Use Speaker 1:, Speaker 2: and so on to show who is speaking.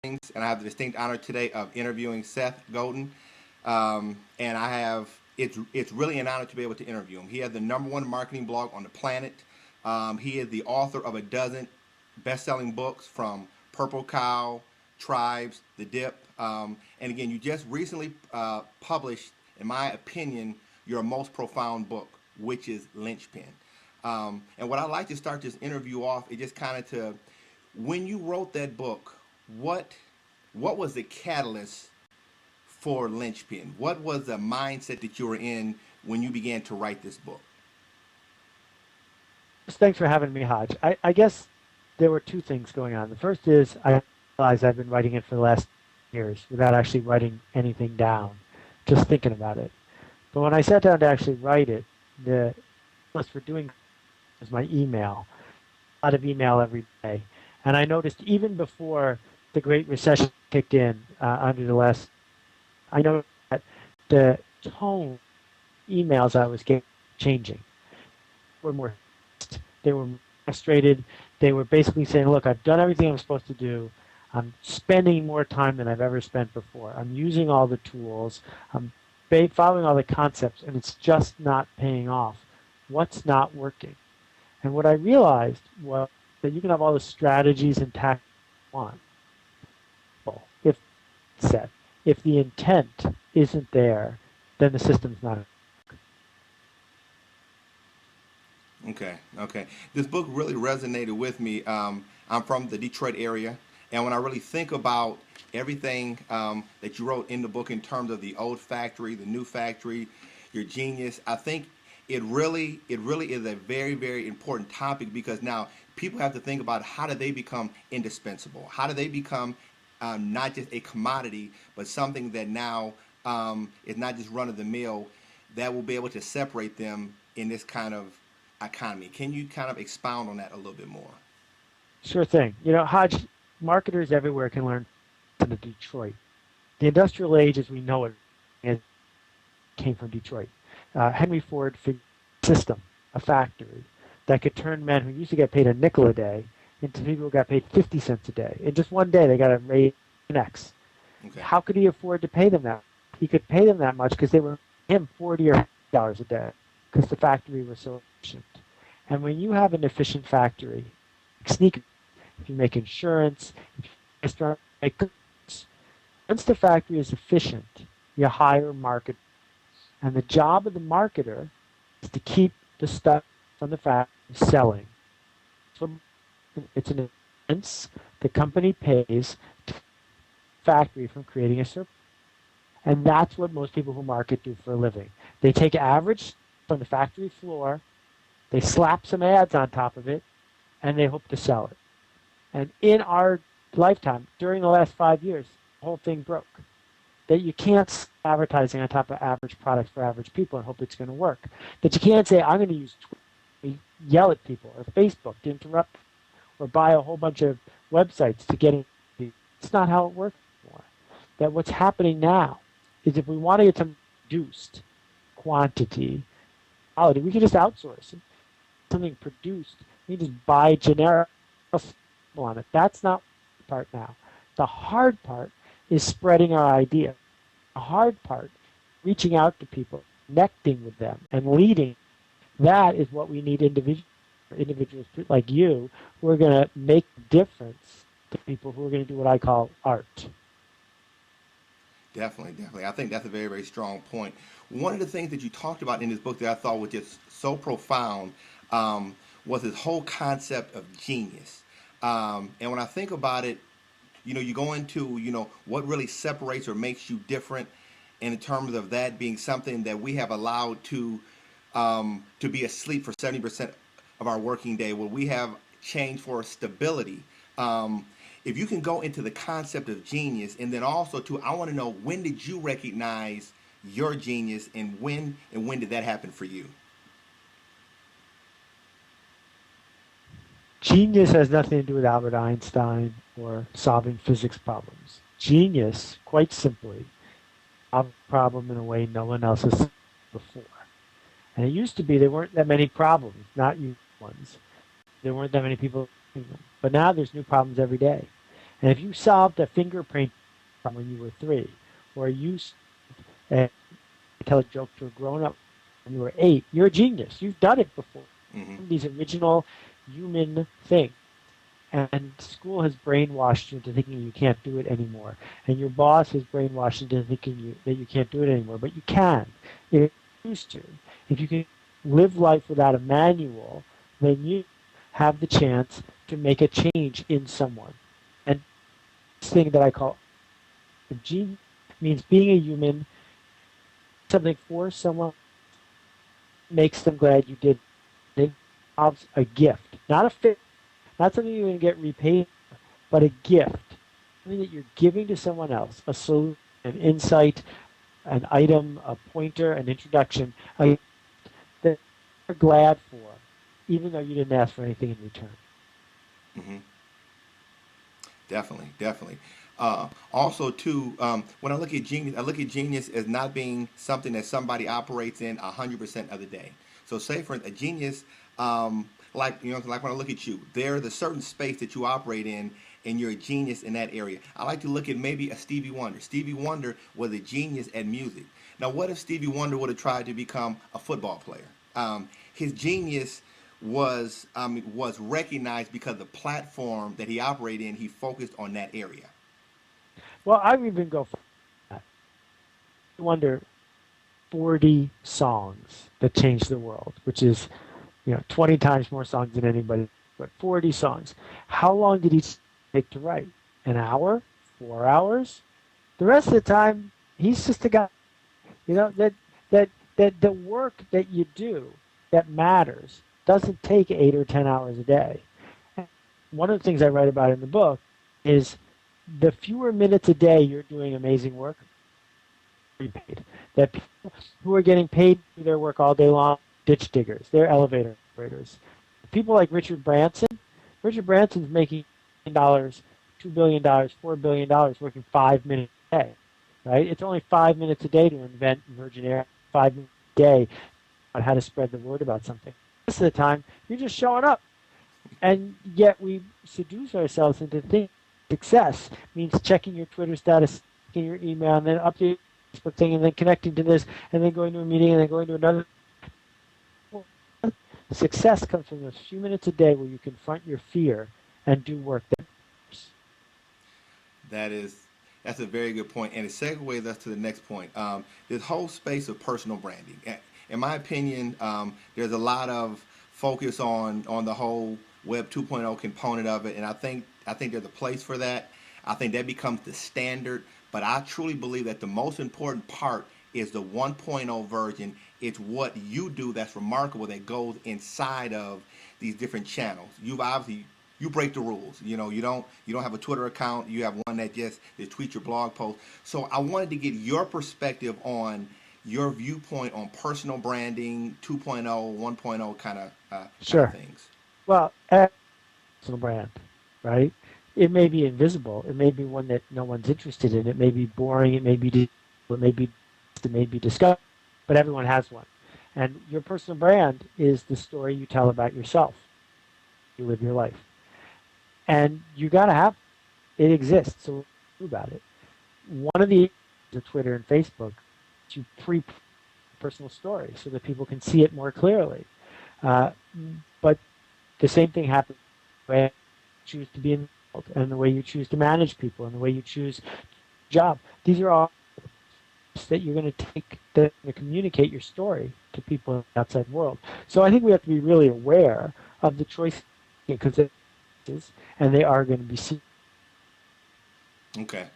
Speaker 1: Flemings, and I have the distinct honor today of interviewing Seth Godin. And it's really an honor to be able to interview him. He has the number one marketing blog on the planet. He is the author of a dozen best-selling books from Purple Cow, Tribes, The Dip. And again, you just recently published, in my opinion, your most profound book, which is Linchpin. And what I like to start this interview off is just kind of to, when you wrote that book, what what was the catalyst for Linchpin? What was the mindset that you were in when you began to write this book?
Speaker 2: Thanks for having me, Hajj. I guess there were two things going on. The first is I realized I've been writing it for the last years without actually writing anything down, just thinking about it. But when I sat down to actually write it, the list for doing was my email, a lot of email every day. And I noticed even before the Great Recession kicked in under the last, I noticed that the tone emails I was getting changing were more, they were frustrated. They were basically saying, look, I've done everything I'm supposed to do. I'm spending more time than I've ever spent before. I'm using all the tools. I'm following all the concepts, and it's just not paying off. What's not working? And what I realized was that you can have all the strategies and tactics you want. Well, if the intent isn't there, then the system's not.
Speaker 1: Okay. This book really resonated with me. I'm from the Detroit area, and when I really think about everything that you wrote in the book in terms of the old factory, the new factory, your genius, I think it really is a very, very important topic because now people have to think about how do they become indispensable? How do they become not just a commodity, but something that now is not just run of the mill, that will be able to separate them in this kind of economy. Can you kind of expound on that a little bit more?
Speaker 2: Sure thing. Hajj, marketers everywhere can learn from Detroit. The industrial age as we know it came from Detroit. Henry Ford figured a system, a factory, that could turn men who used to get paid a nickel a day into people who got paid 50 cents a day. In just one day, they got a raise in X.
Speaker 1: Okay.
Speaker 2: How could he afford to pay them that? He could pay them that much because they were paying him 40 or $50 a day because the factory was so efficient. And when you have an efficient factory, sneak, if you make insurance, if you start make goods, once the factory is efficient, you hire market. And the job of the marketer is to keep the stuff from the factory selling. So it's an expense the company pays to the factory from creating a surplus. And that's what most people who market do for a living. They take average from the factory floor, they slap some ads on top of it, and they hope to sell it. And in our lifetime, during the last 5 years, the whole thing broke. That you can't advertising on top of average products for average people and hope it's going to work. That you can't say, I'm going to use Twitter to yell at people or Facebook to interrupt or buy a whole bunch of websites to get in. It's not how it works anymore. That what's happening now is if we want to get some reduced quantity, quality, we can just outsource it. Something produced, we can just buy generic on it. That's not the part now. The hard part is spreading our idea. The hard part, reaching out to people, connecting with them, and leading. That is what we need individuals like you who are going to make a difference to people who are going to do what I call art.
Speaker 1: Definitely. I think that's a very, very strong point. One of the things that you talked about in this book that I thought was just so profound was this whole concept of genius. And when I think about it, you go into, what really separates or makes you different in terms of that being something that we have allowed to be asleep for 70% of our working day, where we have changed for stability. If you can go into the concept of genius, and then also too, I want to know, when did you recognize your genius, and when did that happen for you?
Speaker 2: Genius has nothing to do with Albert Einstein or solving physics problems. Genius, quite simply, solves a problem in a way no one else has solved before. And it used to be there weren't that many problems, not unique ones. There weren't that many people doing them. But now there's new problems every day. And if you solved a fingerprint problem when you were 3, or you tell a joke to a grown-up when you were 8, you're a genius. You've done it before.
Speaker 1: Hmm.
Speaker 2: These original human things. And school has brainwashed you into thinking you can't do it anymore. And your boss has brainwashed you into thinking that you can't do it anymore. But you can, if you choose to. If you can live life without a manual, then you have the chance to make a change in someone. And this thing that I call genius means being a human, something for someone makes them glad you did. It involves a gift, not a fit, not something you're going to get repaid, but a gift, something that you're giving to someone else, a solution, an insight, an item, a pointer, an introduction, that they're glad for, even though you didn't ask for anything in return.
Speaker 1: Hmm. Definitely, definitely. Also, too, when I look at genius as not being something that somebody operates in 100% of the day. So, say for a genius, like when I look at you, there's a certain space that you operate in, and you're a genius in that area. I like to look at maybe a Stevie Wonder. Stevie Wonder was a genius at music. Now, what if Stevie Wonder would have tried to become a football player? His genius was recognized because the platform that he operated in, he focused on that area.
Speaker 2: Well, I would even go for that. I wonder 40 songs that changed the world, which is 20 times more songs than anybody, but 40 songs. How long did each take to write? An hour? 4 hours? The rest of the time, he's just a guy. You know that that that the work that you do that matters doesn't take 8 or 10 hours a day. And one of the things I write about in the book is the fewer minutes a day you're doing amazing work, paid. That people who are getting paid to do their work all day long, ditch diggers, they're elevator operators. People like Richard Branson. Richard Branson's making dollars, $2 billion, $4 billion, working 5 minutes a day. Right? It's only 5 minutes a day to invent Virgin Air. 5 minutes a day on how to spread the word about something. Most of the time, you're just showing up, and yet we seduce ourselves into thinking success means checking your Twitter status, checking your email, and then updating Facebook thing, and then connecting to this, and then going to a meeting, and then going to another. Success comes from those few minutes a day where you confront your fear and do work that matters.
Speaker 1: That is that's a very good point, and it segues us to the next point. This whole space of personal branding. In my opinion, there's a lot of focus on the whole Web 2.0 component of it, and I think there's a place for that. I think that becomes the standard, but I truly believe that the most important part is the 1.0 version. It's what you do that's remarkable that goes inside of these different channels. You break the rules. You don't have a Twitter account. You have one that tweets your blog post. So I wanted to get your perspective on your viewpoint on personal branding, 2.0, 1.0 kind of
Speaker 2: Sure.
Speaker 1: things.
Speaker 2: Well, personal brand, right? It may be invisible. It may be one that no one's interested in. It may be boring. It may be discussed, but everyone has one. And your personal brand is the story you tell about yourself. You live your life, and you got to have it exists. So what do you do about it? One of the of Twitter and Facebook to pre personal story so that people can see it more clearly. Uh, but the same thing happens the way you choose to be in the world, and the way you choose to manage people, and the way you choose job. These are all that you're going to take to communicate your story to people in the outside world. So I think we have to be really aware of the choices because and they are going to be seen.
Speaker 1: Okay.